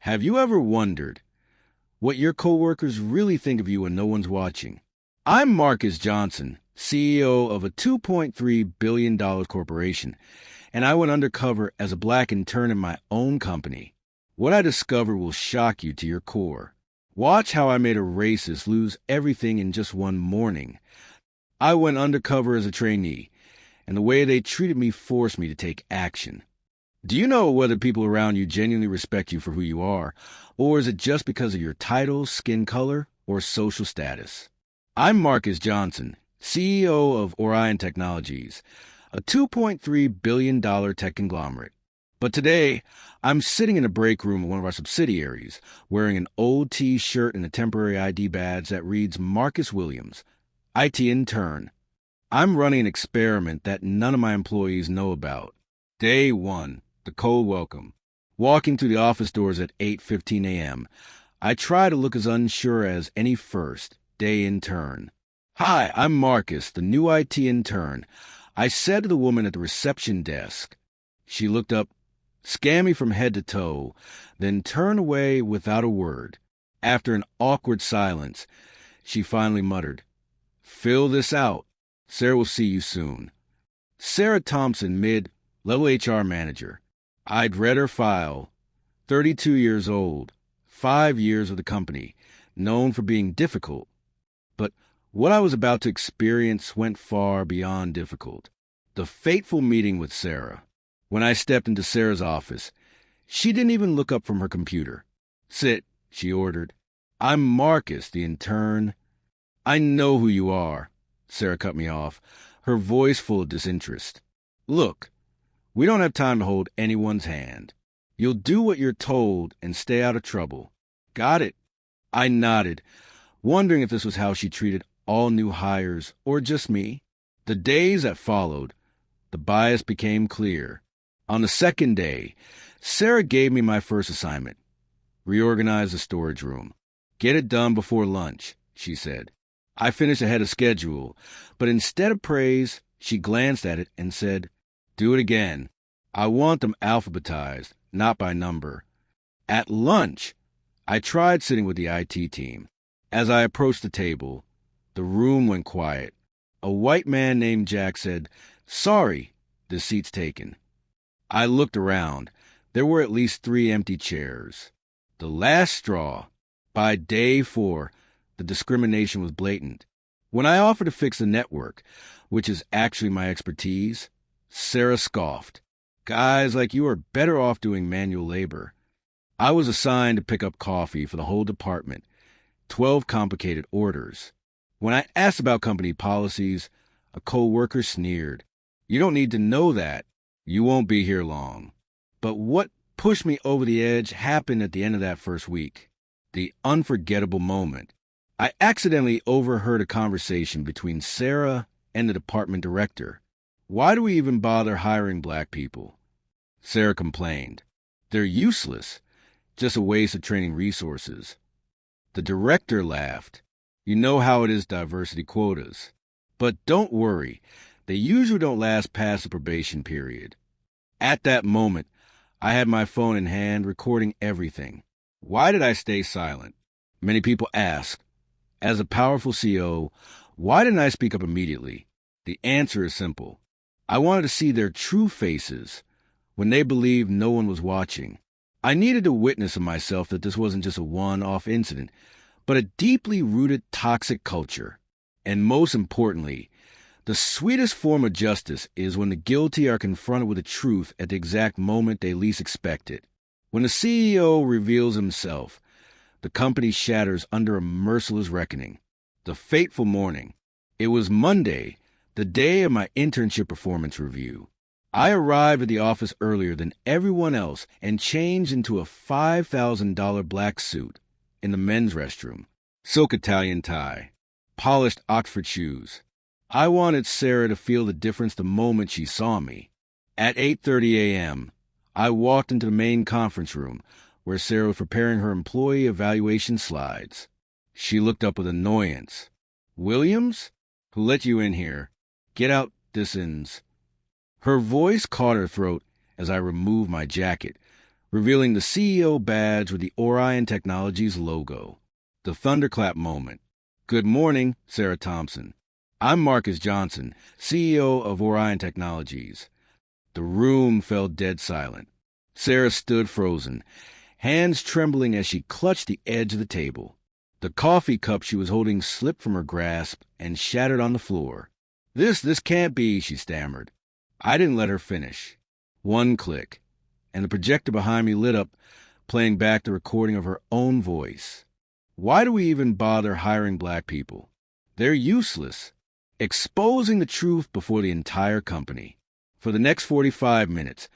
Have you ever wondered what your coworkers really think of you when no one's watching? I'm Marcus Johnson, CEO of a $2.3 billion corporation, and I went undercover as a black intern in my own company. What I discovered will shock you to your core. Watch how I made a racist lose everything in just one morning. I went undercover as a trainee, and the way they treated me forced me to take action. Do you know whether people around you genuinely respect you for who you are, or is it just because of your title, skin color, or social status? I'm Marcus Johnson, CEO of Orion Technologies, a $2.3 billion tech conglomerate. But today, I'm sitting in a break room of one of our subsidiaries, wearing an old T-shirt and a temporary ID badge that reads Marcus Williams, IT Intern. I'm running an experiment that none of my employees know about. Day 1. The cold welcome. Walking through the office doors at 8:15 a.m., I try to look as unsure as any first-day intern. "Hi, I'm Marcus, the new IT intern," I said to the woman at the reception desk. She looked up, scanned me from head to toe, then turned away without a word. After an awkward silence, she finally muttered, "Fill this out. Sarah will see you soon." Sarah Thompson, mid-level HR manager. I'd read her file. 32 years old, 5 years with the company, known for being difficult. But what I was about to experience went far beyond difficult. The fateful meeting with Sarah. When I stepped into Sarah's office, she didn't even look up from her computer. "Sit," she ordered. "I'm Marcus, the intern." "I know who you are," Sarah cut me off, her voice full of disinterest. "Look, we don't have time to hold anyone's hand. You'll do what you're told and stay out of trouble. Got it?" I nodded, wondering if this was how she treated all new hires or just me. The days that followed, the bias became clear. On the second day, Sarah gave me my first assignment. "Reorganize the storage room. Get it done before lunch," she said. I finished ahead of schedule, but instead of praise, she glanced at it and said, "Do it again. I want them alphabetized, not by number." At lunch, I tried sitting with the IT team. As I approached the table, the room went quiet. A white man named Jack said, "Sorry, the seat's taken." I looked around. There were at least 3 empty chairs. The last straw. By day 4, the discrimination was blatant. When I offered to fix the network, which is actually my expertise, Sarah scoffed. "Guys like you are better off doing manual labor." I was assigned to pick up coffee for the whole department, 12 complicated orders. When I asked about company policies, a co-worker sneered. "You don't need to know that. You won't be here long." But what pushed me over the edge happened at the end of that first week. The unforgettable moment. I accidentally overheard a conversation between Sarah and the department director. "Why do we even bother hiring black people?" Sarah complained. "They're useless. Just a waste of training resources." The director laughed. "You know how it is diversity quotas. But don't worry, they usually don't last past the probation period." At that moment, I had my phone in hand, recording everything. Why did I stay silent? Many people ask. As a powerful CEO, why didn't I speak up immediately? The answer is simple. I wanted to see their true faces when they believed no one was watching. I needed to witness of myself that this wasn't just a one-off incident, but a deeply rooted toxic culture. And most importantly, the sweetest form of justice is when the guilty are confronted with the truth at the exact moment they least expect it. When the CEO reveals himself, the company shatters under a merciless reckoning. The fateful morning. It was Monday, the day of my internship performance review. I arrived at the office earlier than everyone else and changed into a $5,000 black suit in the men's restroom, silk Italian tie, polished Oxford shoes. I wanted Sarah to feel the difference the moment she saw me. At 8:30 a.m., I walked into the main conference room where Sarah was preparing her employee evaluation slides. She looked up with annoyance. "Williams? Who let you in here? Get out this ends." Her voice caught her throat as I removed my jacket, revealing the CEO badge with the Orion Technologies logo. The thunderclap moment. Good morning, Sarah Thompson. I'm Marcus Johnson, CEO of Orion Technologies. The room fell dead silent. Sarah stood frozen, hands trembling as she clutched the edge of the table. The coffee cup she was holding slipped from her grasp and shattered on the floor. This can't be, she stammered. I didn't let her finish. One click, and the projector behind me lit up, playing back the recording of her own voice. Why do we even bother hiring black people? They're useless. Exposing the truth before the entire company. For the next 45 minutes,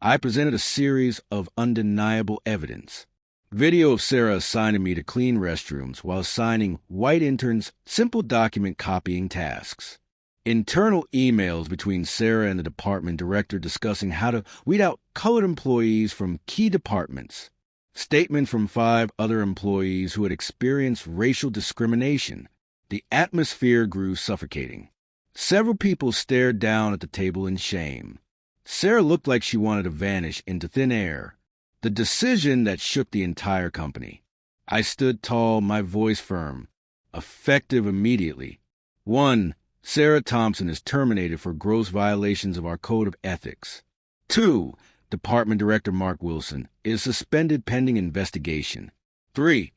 I presented a series of undeniable evidence. Video of Sarah assigning me to clean restrooms while assigning white interns simple document copying tasks. Internal emails between Sarah and the department director discussing how to weed out colored employees from key departments. Statement from 5 other employees who had experienced racial discrimination. The atmosphere grew suffocating. Several people stared down at the table in shame. Sarah looked like she wanted to vanish into thin air. The decision that shook the entire company. I stood tall, my voice firm. Effective immediately. 1. Sarah Thompson is terminated for gross violations of our code of ethics. 2. Department Director Mark Wilson is suspended pending investigation. 3.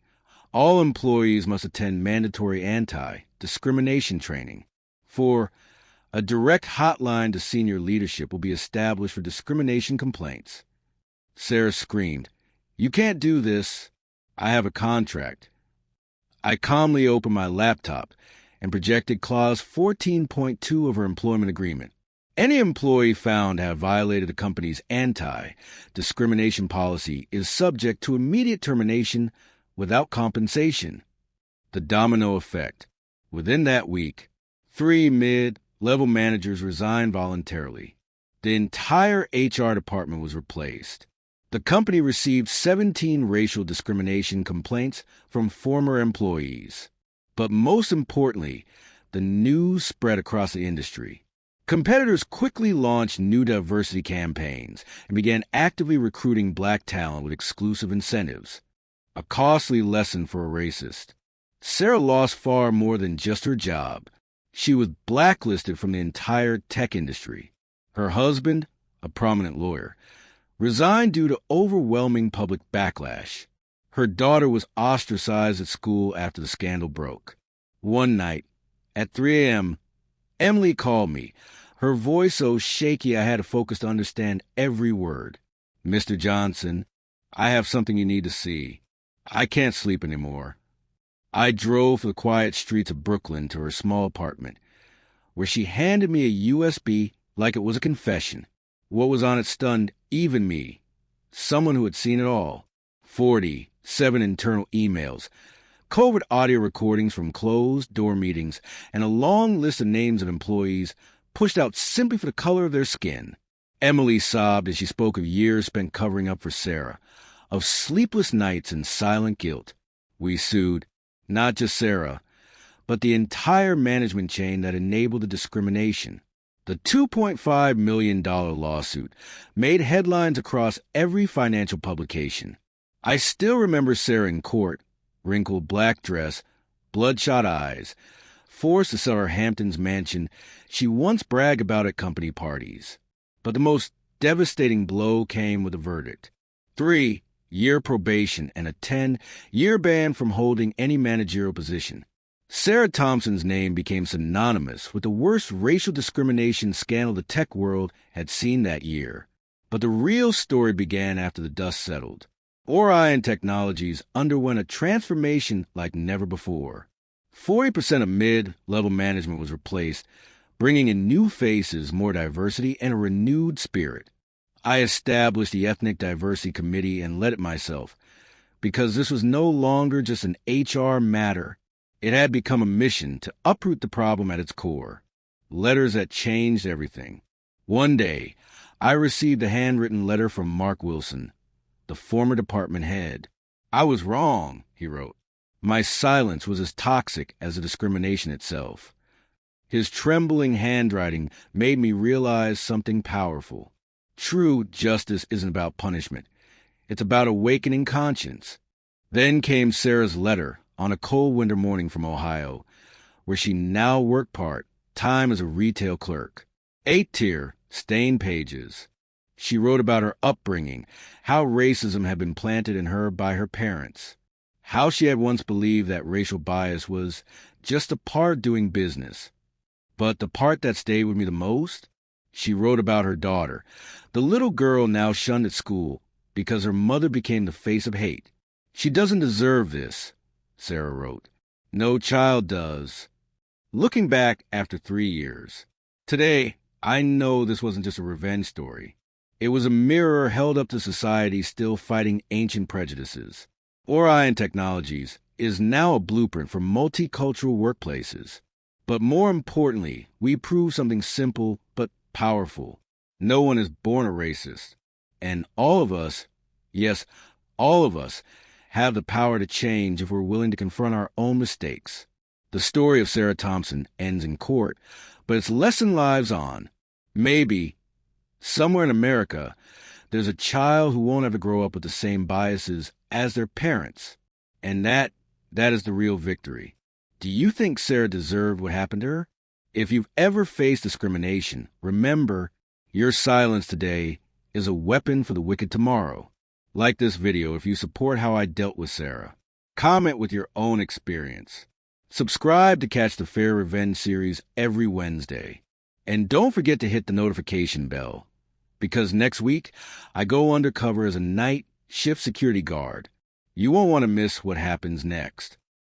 All employees must attend mandatory anti-discrimination training. 4. A direct hotline to senior leadership will be established for discrimination complaints. Sarah screamed, "You can't do this. I have a contract." I calmly opened my laptop and projected Clause 14.2 of her employment agreement. Any employee found to have violated the company's anti-discrimination policy is subject to immediate termination without compensation. The domino effect. Within that week, 3 mid-level managers resigned voluntarily. The entire HR department was replaced. The company received 17 racial discrimination complaints from former employees. But most importantly, the news spread across the industry. Competitors quickly launched new diversity campaigns and began actively recruiting black talent with exclusive incentives. A costly lesson for a racist. Sarah lost far more than just her job. She was blacklisted from the entire tech industry. Her husband, a prominent lawyer, resigned due to overwhelming public backlash. Her daughter was ostracized at school after the scandal broke. One night, at 3 a.m., Emily called me, her voice so shaky I had to focus to understand every word. "Mr. Johnson, I have something you need to see. I can't sleep anymore." I drove through the quiet streets of Brooklyn to her small apartment, where she handed me a USB like it was a confession. What was on it stunned even me, someone who had seen it all. 47 internal emails, covert audio recordings from closed-door meetings, and a long list of names of employees pushed out simply for the color of their skin. Emily sobbed as she spoke of years spent covering up for Sarah, of sleepless nights and silent guilt. We sued, not just Sarah, but the entire management chain that enabled the discrimination. The $2.5 million lawsuit made headlines across every financial publication. I still remember Sarah in court, wrinkled black dress, bloodshot eyes, forced to sell her Hamptons mansion she once bragged about at company parties. But the most devastating blow came with a verdict. 3-year probation and a 10-year ban from holding any managerial position. Sarah Thompson's name became synonymous with the worst racial discrimination scandal the tech world had seen that year. But the real story began after the dust settled. Orion Technologies underwent a transformation like never before. 40% of mid-level management was replaced, bringing in new faces, more diversity, and a renewed spirit. I established the Ethnic Diversity Committee and led it myself, because this was no longer just an HR matter. It had become a mission to uproot the problem at its core. Letters that changed everything. One day, I received a handwritten letter from Mark Wilson, the former department head. "I was wrong," he wrote. My silence was as toxic as the discrimination itself. His trembling handwriting made me realize something powerful. True justice isn't about punishment. It's about awakening conscience. Then came Sarah's letter on a cold winter morning from Ohio, where she now worked part-time as a retail clerk. 8-tier, stained pages. She wrote about her upbringing, how racism had been planted in her by her parents, how she had once believed that racial bias was just a part of doing business. But the part that stayed with me the most? She wrote about her daughter, the little girl now shunned at school because her mother became the face of hate. She doesn't deserve this, Sarah wrote. No child does. Looking back after 3 years, today, I know this wasn't just a revenge story. It was a mirror held up to society still fighting ancient prejudices. Orion Technologies is now a blueprint for multicultural workplaces. But more importantly, we prove something simple but powerful. No one is born a racist. And all of us, yes, all of us, have the power to change if we're willing to confront our own mistakes. The story of Sarah Thompson ends in court, but its lesson lives on. Maybe, somewhere in America, there's a child who won't ever grow up with the same biases as their parents. And that is the real victory. Do you think Sarah deserved what happened to her? If you've ever faced discrimination, remember, your silence today is a weapon for the wicked tomorrow. Like this video if you support how I dealt with Sarah. Comment with your own experience. Subscribe to catch the Fair Revenge series every Wednesday. And don't forget to hit the notification bell, because next week I go undercover as a night shift security guard. You won't want to miss what happens next.